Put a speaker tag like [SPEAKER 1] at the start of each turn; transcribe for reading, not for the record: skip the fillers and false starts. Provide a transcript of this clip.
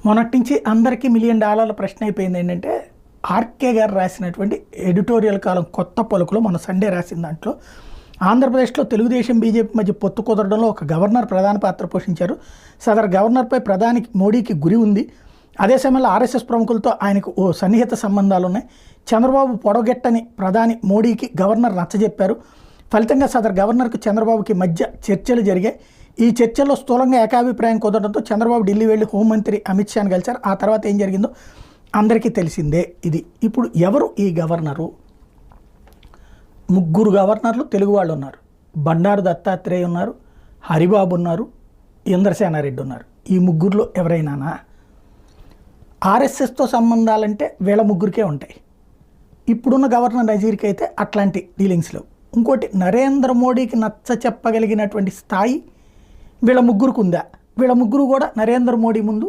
[SPEAKER 1] మొన్నటి నుంచి అందరికీ $1,000,000 ప్రశ్న అయిపోయింది ఏంటంటే ఆర్కే గారు రాసినటువంటి ఎడిటోరియల్ కాలం కొత్త పలుకులో మన సండే రాసిన దాంట్లో ఆంధ్రప్రదేశ్లో తెలుగుదేశం బీజేపీ మధ్య పొత్తు కుదరడంలో ఒక గవర్నర్ ప్రధాన పాత్ర పోషించారు. సదరు గవర్నర్పై ప్రధాని మోడీకి గురి ఉంది. అదే సమయంలో ఆర్ఎస్ఎస్ ప్రముఖులతో ఆయనకు ఓ సన్నిహిత సంబంధాలు ఉన్నాయి. చంద్రబాబు పొడగెట్టని ప్రధాని మోడీకి గవర్నర్ నచ్చజెప్పారు. ఫలితంగా సదరు గవర్నర్కు చంద్రబాబుకి మధ్య చర్చలు జరిగాయి. ఈ చర్చల్లో స్థూలంగా ఏకాభిప్రాయం కుదరడంతో చంద్రబాబు ఢిల్లీ వెళ్ళి హోంమంత్రి అమిత్ షాని కలిశారు. ఆ తర్వాత ఏం జరిగిందో అందరికీ తెలిసిందే. ఇది ఇప్పుడు ఎవరు ఈ గవర్నరు? 3 గవర్నర్లు తెలుగు వాళ్ళు ఉన్నారు. బండారు దత్తాత్రేయ ఉన్నారు, హరిబాబు ఉన్నారు, ఇంద్రసేనారెడ్డి ఉన్నారు. ఈ 3లో ఎవరైనానా? ఆర్ఎస్ఎస్తో సంబంధాలంటే వీళ్ళ 3కే ఉంటాయి. ఇప్పుడున్న గవర్నర్ నజీర్కి అయితే అట్లాంటి డీలింగ్స్ లేవు. ఇంకోటి, నరేంద్ర మోడీకి నచ్చ చెప్పగలిగినటువంటి స్థాయి వీళ్ళ 3కు ఉందా? వీళ్ళ 3 కూడా నరేంద్ర మోడీ ముందు